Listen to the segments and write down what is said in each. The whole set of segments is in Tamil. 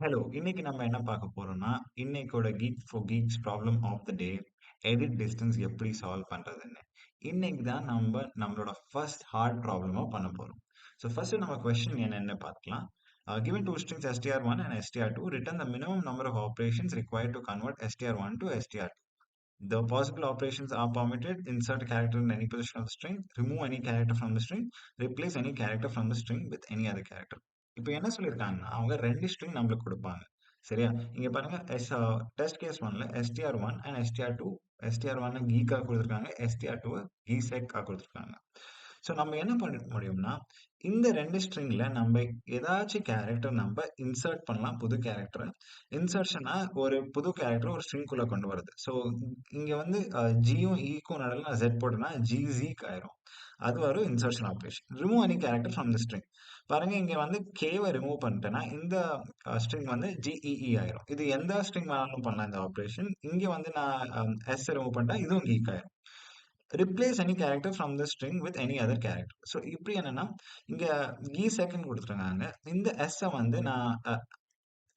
ஹலோ! இன்னைக்கு நம்ம என்ன பார்க்க போறோம்னா, இன்னைக்கோட Geek for Geeks problem of the day, edit distance எப்படி சால்வ் பண்றதுன்னு. இன்னைக்கு தான் நம்மளோட ஃபர்ஸ்ட் ஹார்ட் ப்ராப்ளமா பண்ண போறோம். ஸோ ஃபர்ஸ்ட் நம்ம கொஸ்டின் என்னன்னு பார்க்கலாம். Given two strings str1 and str2, return the minimum number of operations required to convert str1 to str2. The possible operations are permitted: insert a character in any position of the string, remove any character from the string, replace any character from the string with any other character. இப்போ என்ன சொல்லியிருக்காங்கன்னா, அவங்க 2 ஸ்ட்ரிங் நம்மளுக்கு குடுப்பாங்க. சரியா? இங்க பாருங்க டெஸ்ட் கேஸ் 1ல str1 and str2, str1 கீக்கா குடுத்திருக்காங்க, str2 கீசெக்கா குடுத்திருக்காங்க. ஸோ நம்ம என்ன பண்ண முடியும்னா, இந்த 2 ஸ்ட்ரிங்ல நம்ம ஏதாச்சும் கேரக்டர் நம்ம இன்சர்ட் பண்ணலாம், புது கேரக்டர. இன்சர்ஷனா ஒரு புது கேரக்டர் ஒரு ஸ்ட்ரிங்குள்ள கொண்டு வருது. ஸோ இங்க வந்து ஜியும் ஈக்கும் நடுவுல நான் Z போட்டேன்னா ஜி ஜீக் ஆயிரும். அது ஒரு insertion operation. Remove any character from the string. பாருங்க இங்க வந்து கேவை ரிமூவ் பண்ணிட்டேன்னா இந்த ஸ்ட்ரிங் வந்து ஜிஇஇ ஆயிரும். இது எந்த ஸ்ட்ரிங் வேணாலும் பண்ணலாம் இந்த ஆபரேஷன். இங்க வந்து நான் எஸ் ரிமூவ் பண்ணிட்டா இதுவும் கீக் ஆயிரும். Replace any character from the string with any other character. So இப்படி என்னன்னா இங்க கீ செகண்ட் கொடுத்துருக்காங்க. இந்த எஸ் வந்து நான்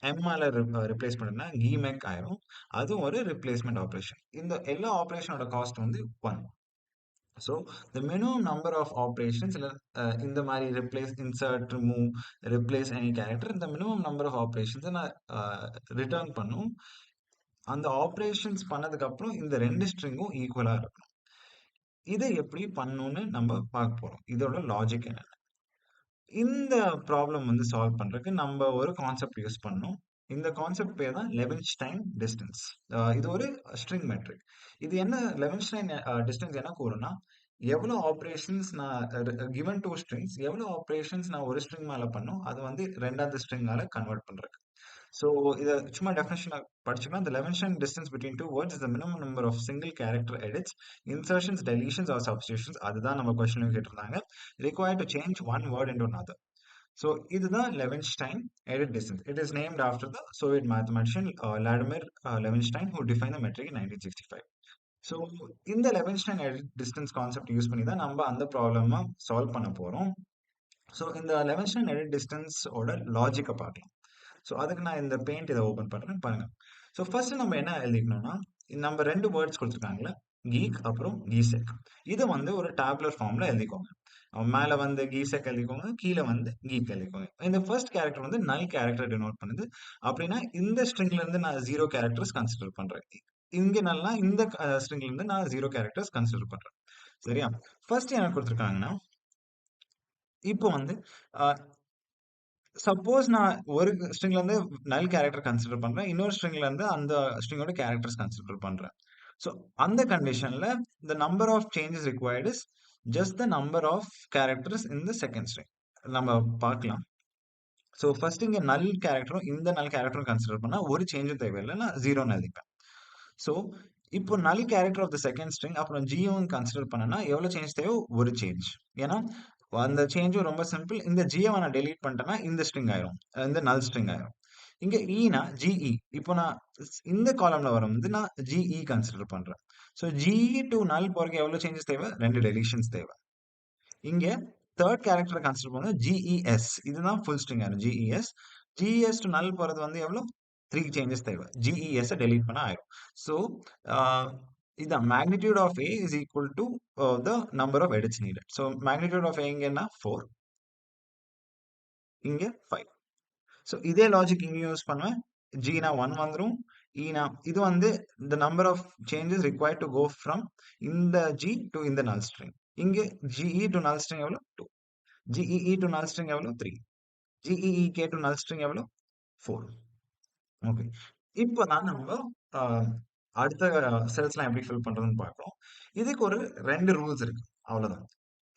எம்மால ரிப்ளேஸ் பண்ணேன்னா கீமேக் ஆயிரும். அதுவும் ஒரு ரிப்ளேஸ்மெண்ட் ஆபரேஷன். இந்த எல்லா ஆபரேஷனோட காஸ்ட் வந்து 1. So the minimum number of operations இல்லை இந்த மாதிரி replace insert remove replace any character இந்த மினிமம் நம்பர் ஆஃப் ஆப்ரேஷன்ஸை நான் ரிட்டர்ன் பண்ணும். அந்த ஆப்ரேஷன்ஸ் பண்ணதுக்கு அப்புறம் இந்த 2 ஸ்ட்ரிங்கும் ஈக்குவலா இருக்கும். இதை எப்படி பண்ணணும்னு நம்ம பார்க்க போறோம். இதோட லாஜிக் என்ன? இந்த ப்ராப்ளம் வந்து சால்வ் பண்றதுக்கு நம்ம ஒரு கான்செப்ட் யூஸ் பண்ணோம். இந்த கான்செப்ட் பேர் தான் லெவன்ஸ்டைன் டிஸ்டன்ஸ். இது ஒரு ஸ்ட்ரிங் மெட்ரிக். இது என்ன லெவன்ஸ்டைன் டிஸ்டன்ஸ் என்ன கூறும்னா, எவ்வளவு ஆபரேஷன்ஸ் நான் கிவன் டூ ஸ்ட்ரிங்ஸ் எவ்வளவு ஆபரேஷன்ஸ் நான் ஒரு ஸ்ட்ரிங் மேல பண்ணோம் அது வந்து ரெண்டாவது ஸ்ட்ரிங்கால கன்வெர்ட் பண்றேன். So இத சும்மா டெஃபினிஷன் படிச்சுக்கலாம். The Levenshtein distance between two words is the minimum number of single character edits, insertions, deletions or substitutions. அதுதான் நம்ம கொஸ்டின்ல கேட்டிருந்தாங்க. Required to change one word into another. So இதுதான் Levenshtein edit distance. It is named after the Soviet mathematician Vladimir Levenstein who defined the metric in 1965. So இந்த லெவன்ஸ்டைன் எடிட் டிஸ்டன்ஸ் கான்செப்ட் யூஸ் பண்ணி தான் நம்ம அந்த ப்ராப்ளமா சால்வ் பண்ண போறோம். ஸோ இந்த லெவன்ஸ்டைன் எடிட் டிஸ்டன்ஸோட லாஜிக்கை பார்க்கலாம். ஸோ அதுக்கு நான் இந்த பெயிண்ட் இதை ஓப்பன் பண்றேன் பாருங்க. ஸோ ஃபர்ஸ்ட் நம்ம என்ன எழுதிக்கணும்னா, நம்ம 2 வேர்ட்ஸ் கொடுத்துருக்காங்கல்ல, கீக் அப்புறம் கீசெக். இதை வந்து ஒரு டேப்லர் ஃபார்ம்ல எழுதிக்கோங்க. மேல வந்து கீசெக் எழுதிக்கோங்க, கீழே வந்து கீக் எழுதிக்கோங்க. இந்த ஃபர்ஸ்ட் கேரக்டர் வந்து நல் கேரக்டர் டினோட் பண்ணுது. அப்படின்னா இந்த ஸ்ட்ரிங்ல இருந்து நான் 0 கேரக்டர்ஸ் கன்சிடர் பண்றேன். இங்க நல்லா இந்த ஸ்ட்ரிங்ல இருந்து நான் 0 கேரக்டர்ஸ் கன்சிடர் பண்றேன். சரியா? ஃபர்ஸ்ட் என்ன கொடுத்துருக்காங்கன்னா, இப்போ வந்து சப்போஸ் நான் ஒரு ஸ்ட்ரிங்ல இருந்து நல் கேரக்டர் கன்சிடர் பண்றேன். இன்னொரு ஸ்ட்ரிங்ல இருந்து அந்த ஸ்ட்ரிங்கோட கேரக்டர்ஸ் கன்சிடர் பண்றேன். ஸோ அந்த கண்டிஷன்ல the number of changes required is just the number of characters in the second string. நம்ம பார்க்கலாம். ஸோ ஃபர்ஸ்ட் இங்க நல் கேரக்டரும் இந்த நல் கேரக்டரும் கன்சிடர் பண்ணா ஒரு சேஞ்சும் தேவையில்லை. நான் 0ன்னு எழுதிப்பேன். ஸோ இப்போ null character of the second string அப்புறம் ஜியும் கன்சிடர் பண்ணனா எவ்வளவு சேஞ்ச் தேவை? ஒரு சேஞ்ச். ஏன்னா அந்த சேஞ்சும் ரொம்ப சிம்பிள். இந்த ஜியை நான் டெலீட் பண்ணிட்டேன்னா இந்த ஸ்ட்ரிங் ஆயிரும், இந்த நல் ஸ்ட்ரிங் ஆயிரும். இங்க ஈனா ஜிஇ. இப்போ நான் இந்த காலம்ல வரும்போது நான் ஜிஇ கன்சிடர் பண்றேன். ஸோ ஜிஇ டு நல் போறதுக்கு எவ்வளவு சேஞ்சஸ் தேவை? 2 டெலிஷன்ஸ் தேவை. இங்க தேர்ட் கேரக்டர் கன்சிடர் பண்ண ஜிஇஎஸ். இதுதான் ஃபுல் ஸ்ட்ரிங் ஆயிரும் ஜிஇஎஸ். ஜிஇஎஸ் டு நல் போறது வந்து எவ்வளவு? 3 சேஞ்சஸ் தேவை. ஜிஇஎஸ் டெலீட் பண்ண ஆயிரும். ஸோ இதான் magnitude of A is equal to the number of edits needed. So magnitude of A இங்கன்னா 4, இங்க 5. ஸோ இதே லாஜிக் இங்க யூஸ் பண்ணுவேன். ஜினா 1 வந்துரும். ஈனா இது வந்து the number of changes required to go from இந்த ஜி டு இந்த நல் ஸ்ட்ரிங். இங்க ஜிஇ டு நல் ஸ்ட்ரிங் எவ்வளவு? 2. ஜிஇஇ டு நல் ஸ்ட்ரிங் எவ்வளவு? 3. ஜிஇஇகே டு நல் ஸ்ட்ரிங் எவ்வளவு? 4. ஓகே. இப்பதான் நம்ம அடுத்த செல்ஸ்லாம் எப்படி ஃபில் பண்றதுன்னு பார்க்கிறோம். இதுக்கு ஒரு 2 ரூல்ஸ் இருக்கு. அவ்வளவுதான்.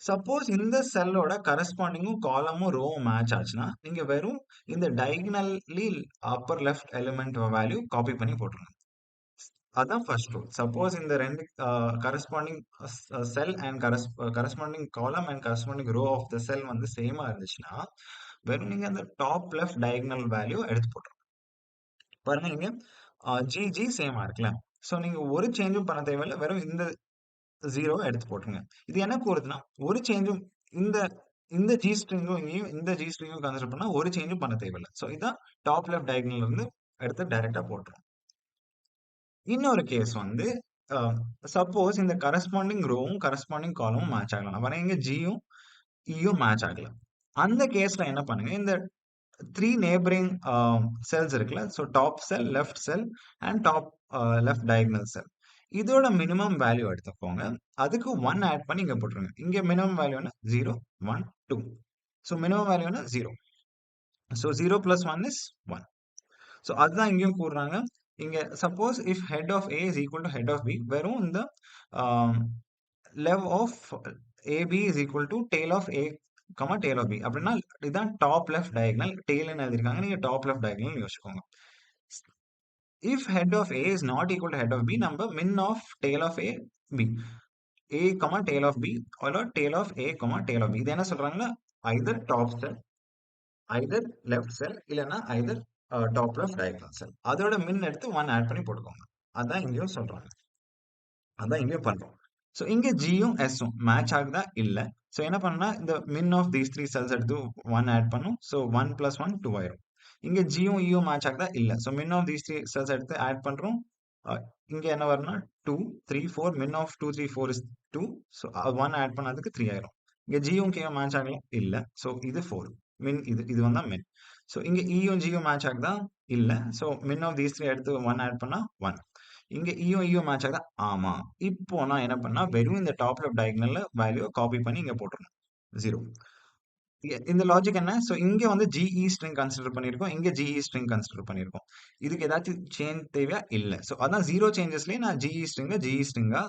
சப்போஸ் இந்த செல்லோட கரஸ்பாண்டிங்கும் காலமும் ரோவும் மேட்ச் ஆச்சுன்னா நீங்க வெறும் இந்த diagonally upper left element value copy பண்ணி போட்டுருங்க. அதான் ஃபர்ஸ்ட் ரூல். சப்போஸ் இந்த 2 corresponding cell and corresponding column and corresponding row of the cell வந்து சேமா இருந்துச்சுன்னா வெறும் நீங்க அந்த டாப் லெஃப்ட் டயகனல் வேல்யூ எடுத்து போட்டுருங்க. பாருங்க இங்க ஜி சேமா இருக்குல்ல. ஸோ நீங்க ஒரு சேஞ்சும் பண்ண தேவையில்லை. வெறும் இந்த 0 எடுத்து போட்டுருங்க. இது என்ன கூறுதுன்னா ஒரு சேஞ்சும் இந்த இந்த ஜி ஸ்ட்ரிங்கும் இங்கேயும் இந்த ஜி ஸ்ட்ரிங்கும் கன்சிடர் பண்ணா ஒரு சேஞ்சும் பண்ண தேவையில்லை. ஸோ இதான் டாப் லெஃப்ட் டயகனல் இருந்து எடுத்து டைரக்டா போட்டுரும். இன்னொரு கேஸ் வந்து சப்போஸ் இந்த கரஸ்பாண்டிங் ரோவும் கரஸ்பாண்டிங் காலமும் மேட்ச் ஆகலாம். நான் வரேன் இங்க ஜியும் இயும் மேட்ச் ஆகல. அந்த கேஸ்ல என்ன பண்ணுங்க, இந்த 3 நெய்பரிங் செல்ஸ் இருக்குல்ல, so top cell, left cell and top left diagonal cell. இதோட மினிமம் வேல்யூ எடுத்துக்கோங்க. அதுக்கு 1 ஆட் பண்ணி இங்க போட்டுருங்க. இங்க மினிமம் வேல்யூ என்ன 0, 1, 2. ஸோ மினிமம் வேல்யூ என்ன 0. So 0 plus 1 is 1. ஸோ அதுதான் இங்கேயும் கூறுறாங்க. இங்க suppose if head of A is equal to head of B, வெறும் இந்த lev of AB is equal to tail of A, tail of B அப்படின்னா இதுதான் டாப் லெஃப்ட் டயகனல். டெய்ல்னு எழுதிருக்காங்க, நீங்க டாப் லெஃப்ட் டயகனல் யோசிச்சுக்கோங்க. if head of A is not equal to head of B, நம்ம min of tail of A, B, A, tail of B or tail of A, tail of B. இது என்ன சொல்றாங்கன்னா either top cell, either left cell இல்லைன்னா either top left diagonal cell. அதோட min எடுத்து 1 ஆட் பண்ணி போட்டுக்கோங்க. அதான் இங்கேயும் சொல்றாங்க, அதான் இங்கேயும் பண்றோம். ஸோ இங்க ஜியும் எஸ்ஸும் மேட்ச் ஆகுதா இல்ல. ஸோ என்ன பண்ணா இந்த மின் ஆஃப் தீஸ் 3 செல்ஸ் எடுத்து 1 ஆட் பண்ணும். ஸோ 1 plus 1 2 ஆயிரும். இங்க ஜியும் இயும் மேட்ச் ஆகுதா இல்ல. So min of these 3 cells எடுத்து ஆட் பண்றோம். இங்க என்ன வரும்னா 2 3 4, மின் ஆஃப் 2 3 4 is 2. ஸோ 1 ஆட் பண்ணதுக்கு 3 ஆயிரும். இங்க ஜியும் கேயும் மேட்ச் ஆகல இல்ல. ஸோ இது 4 மின், இது வந்தா மின். ஸோ இங்க இயும் ஜியும் மேட்ச் ஆகுதா இல்ல. ஸோ மின் ஆஃப் தீஸ் 3 எடுத்து 1 ஆட் பண்ணா 1. இங்க இயும் மேட்ச் ஆகுதா ஆமா. இப்போ நான் என்ன பண்ணா வெறும் இந்த டாப் லெஃப்ட் டயகனல்ல வேல்யூ காப்பி பண்ணி இங்க போட்டுறணும் 0. இந்த லாஜிக் என்ன? ஸோ இங்க வந்து ஜிஇ ஸ்ட்ரிங் கன்சிடர் பண்ணியிருக்கோம், இங்க ஜிஇ ஸ்ட்ரிங் கன்சிடர் பண்ணியிருக்கோம். இதுக்கு ஏதாச்சும் சேஞ்ச் தேவையா இல்ல. ஸோ அதான் 0 சேஞ்சஸ்லயே நான் ஜிஇ ஸ்ட்ரிங்கா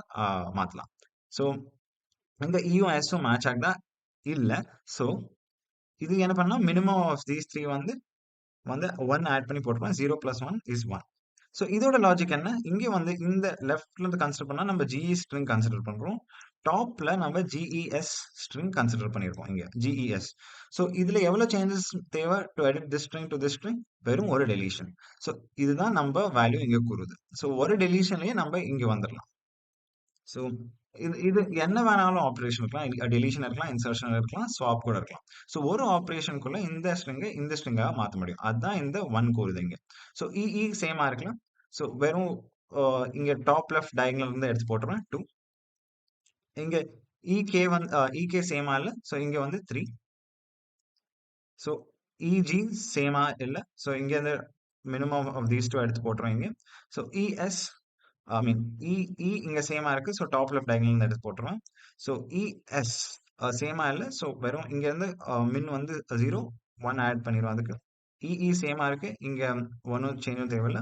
மாத்தலாம். ஸோ இங்க இயும் எஸும் மேட்ச் ஆகுதா இல்ல. ஸோ இது என்ன பண்ணா மினிமம் ஆஃப் தீஸ் 3 வந்து 1 ஆட் பண்ணி போட்டுருவேன். 0 plus 1 is 1. ஸோ இதோட லாஜிக் என்ன? இங்க வந்து இந்த லெஃப்ட்ல இருந்து கன்சிடர் பண்ணா நம்ம ஜிஇ ஸ்ட்ரிங் கன்சிடர் பண்றோம். டாப்ல நம்ம ஜிஇஎஸ் ஸ்ட்ரிங் கன்சிடர் பண்ணியிருக்கோம் இங்க ஜிஇஎஸ். ஸோ இதுல எவ்வளவு சேஞ்சஸ் தேவை to edit this string to this string? வெறும் ஒரு டெலிஷன். ஸோ இதுதான் நம்ம வேல்யூ இங்க கூறுது. ஸோ ஒரு டெலிஷன்லயே நம்ம இங்க வந்துடலாம். ஸோ இது என்ன வேணாலும் ஆப்ரேஷன் இருக்கலாம், டெலிஷன் இருக்கலாம், இன்சர்ஷன் இருக்கலாம், ஸ்வாப் கூட இருக்கலாம். ஸோ ஒரு ஆப்ரேஷனுக்குள்ள இந்த ஸ்ட்ரிங்கை இந்த ஸ்ட்ரிங்காக மாற்ற முடியும். அதுதான் இந்த 1 கூறுது இங்க. ஸோ இஇ சேமா இருக்கலாம். ஸோ வெறும் இங்க டாப் லெஃப்ட் டயகனல் இருந்து எடுத்து போட்டுருவேன் 2. இங்க இகே வந்து இகே சேமா இல்ல. ஸோ இங்க வந்து 3. ஸோ இஜி சேமா இல்ல. ஸோ இங்க இருந்து மினிமம் ஆஃப் தீஸ் 2 எடுத்து போட்டுருவேன் இங்க. ஸோ இஎஸ் ஐ மீன் இ இங்க சேமா இருக்கு. ஸோ டாப் லெஃப்ட் டயகனல் எடுத்து போட்டுருவேன். ஸோ இஎஸ் சேமா இல்ல. ஸோ வெறும் இங்க இருந்து மின் வந்து 0 1 ஆட் பண்ணிடுவோம் அதுக்கு. இஇ சேமா இருக்கு, இங்க ஒன்றும் சேஞ்சும் தேவையில்ல.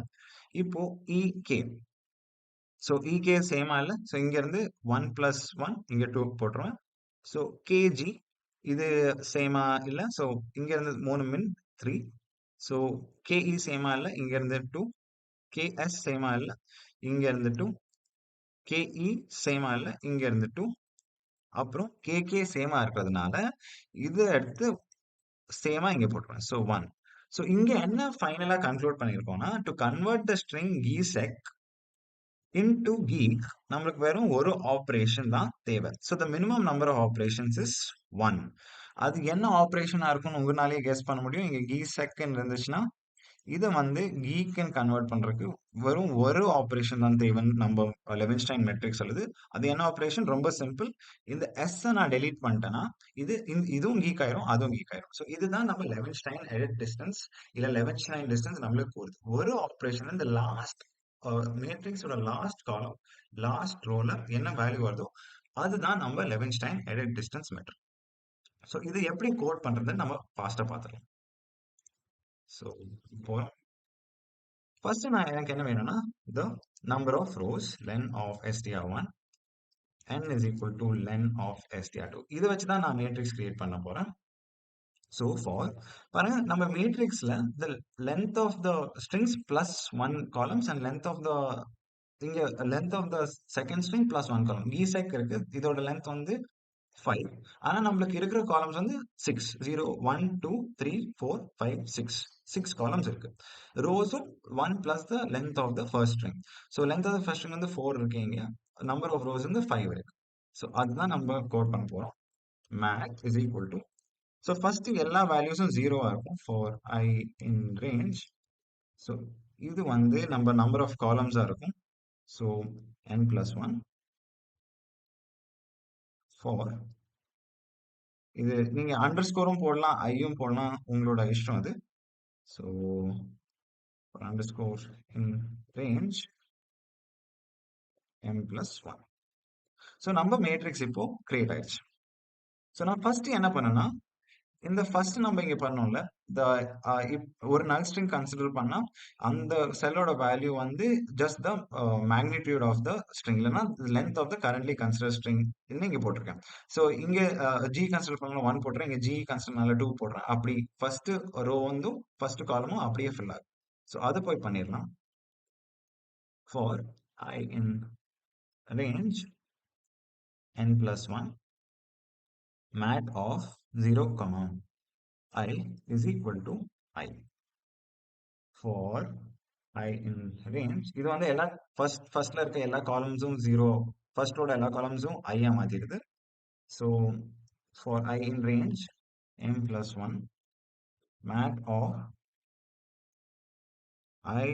இப்போ இகே, ஸோ இகே சேமா இல்ல. ஸோ இங்க இருந்து 1 plus 1 இங்க 2 போட்டுருவேன். ஸோ கேஜி இது சேமா இல்ல. ஸோ இங்க இருந்து 3 மின் 3. ஸோ கேஇ சேமா இல்ல. இங்க இருந்து 2. கேஎஸ் சேமா இல்ல. இங்க இருந்து 2. கேஇ சேமா இல்ல. இங்க இருந்து 2. அப்புறம் கேகே சேமா இருக்கிறதுனால இது எடுத்து சேமா இங்க போட்டுருவேன். ஸோ 1. ஸோ இங்க என்ன ஃபைனலா கன்க்ளூட் பண்ணியிருக்கோம்னா, to convert the string GSEC into geek நம்மளுக்கு வெறும் ஒரு ஆப்ரேஷன் தான் தேவை. So the minimum number of operations is 1. அது என்ன ஆப்ரேஷனா இருக்கும்னு உங்களாலேயே கெஸ் பண்ண முடியும். இங்க GSEC இருந்துச்சுன்னா இதை வந்து கீக்கன் கன்வெர்ட் பண்றதுக்கு வெறும் ஒரு ஆப்ரேஷன் தான் தேவைன்னு நம்ம லெவின்ஸ்டைன் மெட்ரிக் சொல்லுது. அது என்ன ஆப்ரேஷன்? ரொம்ப சிம்பிள். இந்த எஸ் நான் டெலீட் பண்ணிட்டேன்னா இதுவும் கீக் ஆயிரும், அதுவும் கீக் ஆயிரும். ஸோ இதுதான் நம்ம லெவின்ஸ்டைன் எடிட் டிஸ்டன்ஸ் இல்ல லெவின்ஸ்டைன் டிஸ்டன்ஸ் நம்மளுக்கு கூறுது. ஒரு ஆப்ரேஷன் இந்த லாஸ்ட் மேட்ரிக்ஸோட லாஸ்ட் காலம் லாஸ்ட் ரோல என்ன வேல்யூ வருதோ அதுதான் நம்ம லெவின்ஸ்டைன் எடிட் டிஸ்டன்ஸ் மெட்ரிக். ஸோ இது எப்படி கோட் பண்றதுன்னு நம்ம ஃபாஸ்டா பார்த்துக்கலாம். ஸோ இப்போ ஃபர்ஸ்ட் நான் எனக்கு என்ன வேணும்னா the number of rows len of str1 n is equal to len of str2. இதை வச்சு தான் நான் மேட்ரிக்ஸ் கிரியேட் பண்ண போறேன். ஸோ ஃபார் பாருங்க, நம்ம மேட்ரிக்ஸ்ல the length of the strings plus 1 columns and length of the இங்க length of the second string plus 1 column vsec இருக்கு. இதோட length வந்து 5. ஆனா நம்மளுக்கு இருக்கிற காலம்ஸ் வந்து 6. 0 1 2 3 4 5 6 காலம்ஸ் இருக்கு. ரோஸும் 1 plus the length of the first string. So length of the first string வந்து 4 இருக்கு. இங்க நம்பர் ஆஃப் ரோஸ் வந்து 5 இருக்கு. ஸோ அதுதான் நம்ம கோட் பண்ண போறோம். max is equal to so first எல்லா வேல்யூஸும் ஜீரோவா இருக்கும் for I in range. So இது வந்து நம்ம நம்பர் ஆஃப் காலம்ஸா இருக்கும். ஸோ n plus 1 ஃபார் இது நீங்க அண்டர் ஸ்கோரும் போடலாம், ஐயும் போடலாம், உங்களோட இஷ்டம் அது. So under score in range m plus 1. So நம்ம மேட்ரிக்ஸ் இப்போ கிரியேட் ஆயிடுச்சு. ஸோ நான் ஃபர்ஸ்ட் என்ன பண்ணேன்னா, இந்த ஃபர்ஸ்ட் நம்ம இங்க பண்ணோம்ல, இந்த ஒரு நல் ஸ்ட்ரிங் கன்சிடர் பண்ணா அந்த செல்லோட வேல்யூ வந்து just the magnitude of the string, இல்லைன்னா length of the currently consider string இங்க போட்டிருக்கேன். ஸோ இங்க ஜி கன்சிடர் பண்ணலாம் 1 போடுறேன், இங்க ஜி கன்சிடர் 2 போடுறேன். அப்படி ஃபர்ஸ்ட் ரோ வந்து ஃபர்ஸ்ட் காலமும் அப்படியே ஃபில் ஆகும். ஸோ அதை போய் பண்ணிடலாம். For I in range n plus 1 mat of 0, I is equal to I. For I in range, இது வந்து எல்லா ஃபர்ஸ்ட்ல இருக்க எல்லா காலம்ஸும் ஜீரோ, ஃபர்ஸ்டோட எல்லா காலம்ஸும் ஐயா மாத்திடுது. So for I in range m plus 1 mat of I,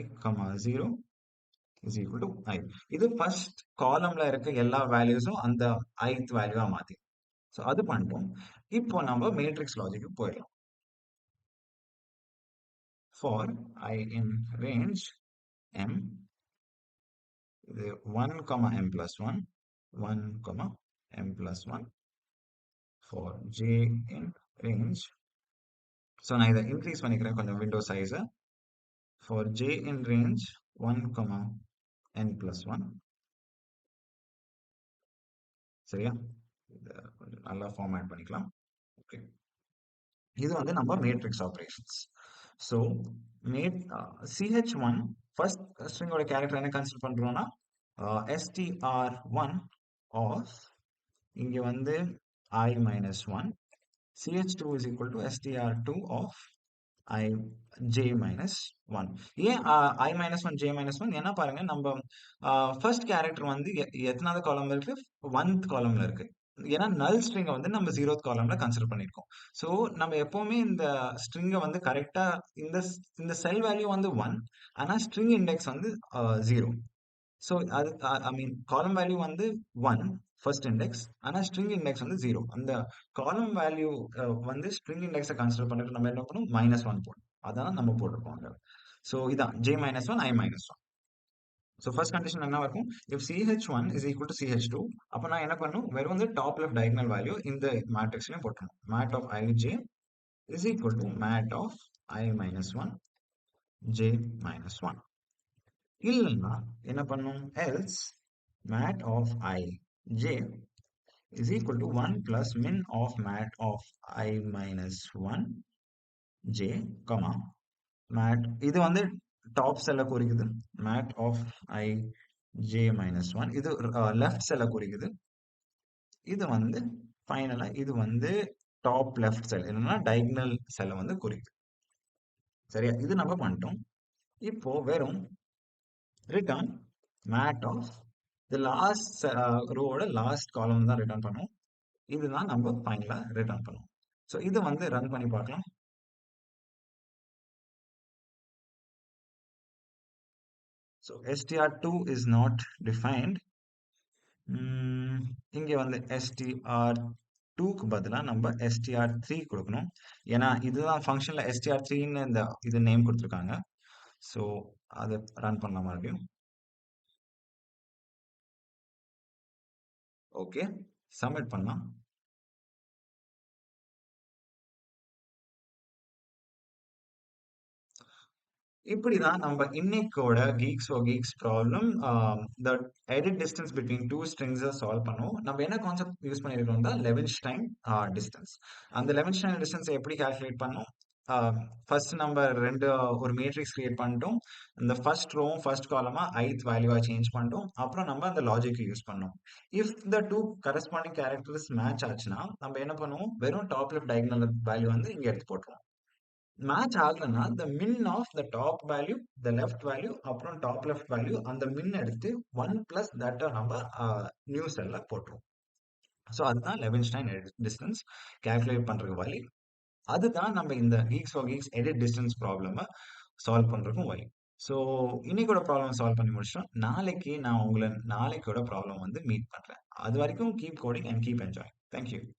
0 is equal to I. இது ஃபர்ஸ்ட் காலம்ல இருக்க எல்லா வேல்யூஸும் அந்த ith வேல்யூவா மாத்தி. ஸோ அது பண்ணிட்டோம். இப்போ நம்ம மேட்ரிக்ஸ் லாஜிக்கு போயிடலாம். For I in range m, இது 1, m plus 1, 1, m plus 1 for j in range. So நான் இதை இன்க்ரீஸ் பண்ணிக்கிறேன் கொஞ்சம் விண்டோ சைஸை. For j in range 1, n plus 1. சரியா? இதை கொஞ்சம் நல்லா ஃபார்மேட் பண்ணிக்கலாம். ஓகே, இது வந்து நம்ம matrix operations. So ch1 first ஸ்ட்ரிங்கோட கேரக்டர் என்ன கன்சிடர் பண்றோம்னா str1 ஆஃப், இங்க வந்து I minus 1, ch2 is equal to str2 of I j minus 1. ஏன் I minus 1 j minus 1? ஏன்னா பாருங்க, நம்ம ஃபர்ஸ்ட் கேரக்டர் வந்து எத்தனாவது காலம்ல இருக்கு? 1th காலம்ல இருக்கு. ஏன்னா நல் ஸ்ட்ரிங்கை வந்து நம்ம 0th காலம்ல கன்சிடர் பண்ணிருக்கோம். ஸோ நம்ம எப்பவுமே இந்த ஸ்ட்ரிங்கை வந்து கரெக்டா இந்த செல் வேல்யூ வந்து 1, ஆனா ஸ்ட்ரிங் இண்டெக்ஸ் வந்து 0. ஸோ அது ஐ மீன் காலம் வேல்யூ வந்து 1 ஃபர்ஸ்ட் இண்டெக்ஸ், ஆனால் ஸ்ட்ரிங் இண்டெக்ஸ் வந்து 0. அந்த காலம் வேல்யூ வந்து ஸ்ட்ரிங் இண்டெக்ஸை கன்சிடர் பண்ணிட்டு நம்ம என்ன பண்ணணும், -1 போடணும். அதான் நம்ம போட்டிருக்கோம் அங்க. ஸோ இதான் j minus 1 I minus 1. So first condition என்ன இருக்கும், if ch1 is equal to ch2, அப்போ நான் என்ன பண்ணணும், வெறும் வந்து டாப் லெஃப்ட் டயகனல் வேல்யூ இந்த மேட்ரிக்ஸ்லையும் போட்டணும். mat of ij is equal to mat of I minus 1 j minus 1. இல்லைன்னா என்ன பண்ணும், else mat of I j is equal to 1 plus min of mat of I minus 1 j, mat இது வந்து டாப் செல்ல குறிக்குது, mat of I j minus 1 இது லெஃப்ட் செல்ல குறிக்குது. இது வந்து ஃபைனலா இது வந்து டாப் லெஃப்ட் செல், இல்லைன்னா டயகனல் செல்லை வந்து குறிக்குது. சரியா? இது நம்ம பண்ணிட்டோம். இப்போ வெறும் return mat of the last ரோவோட லாஸ்ட் காலம் தான் ரிட்டர்ன் பண்ணும். இதுதான் நம்ம ஃபைனலா ரிட்டர்ன் பண்ணுவோம். ஸோ இதை வந்து ரன் பண்ணி பார்க்கலாம். So str2 is not defined. இங்கே வந்து str2க்கு பதிலாக நம்ம str3 கொடுக்கணும். ஏன்னா இதுதான் ஃபங்க்ஷனில் str3ன்னு இந்த இது நேம் கொடுத்துருக்காங்க. ஸோ அதை ரன் பண்ணலாம் மறுபடியும். ஓகே, சப்மிட் பண்ணலாம். இப்படிதான் நம்ம இன்னைக்கோட Geeks for Geeks problem the edit distance between two ஸ்ட்ரிங்ஸை சால்வ் பண்ணுவோம். நம்ம என்ன கான்செப்ட் யூஸ் பண்ணியிருக்கோம் தான் லெவன்ஸ்டைன் டிஸ்டன்ஸ். அந்த லெவன்ஸ்டைன் டிஸ்டன்ஸை எப்படி கால்குலேட் பண்ணோம், ஃபர்ஸ்ட் நம்ம ஒரு மேட்ரிக்ஸ் கிரியேட் பண்ணிட்டோம். இந்த ஃபர்ஸ்ட் ரோவும் ஃபர்ஸ்ட் காலமா ith வேல்யூவா சேஞ்ச் பண்ணிட்டோம். அப்புறம் நம்ம அந்த லாஜிக் யூஸ் பண்ணோம். If the two corresponding characters match ஆச்சுன்னா நம்ம என்ன பண்ணுவோம், வெறும் டாப் லெஃப்ட் டயகனல் வேல்யூ வந்து இங்க எடுத்து போட்டுருவோம். மேட்ச் ஆகலன்னா the min of the top value, the left value, அப்புறம் டாப் லெஃப்ட் வேல்யூ, அந்த மின் எடுத்து 1 plus that நம்ம நியூ செல்ல போட்டுருவோம். ஸோ அதுதான் லெவன்ஸ்டைன் டிஸ்டன்ஸ் கால்குலேட் பண்றதுக்கு வழி. அதுதான் நம்ம இந்த Geeks for Geeks edit distance ப்ராப்ளம solve பண்றதுக்கும் வழி. ஸோ இன்னைக்கோட ப்ராப்ளம் சால்வ் பண்ணி முடிச்சுட்டோம். நாளைக்கு நான் உங்கள நாளைக்கோட ப்ராப்ளம் வந்து மீட் பண்றேன். அது வரைக்கும் keep coding and keep enjoying. Thank you.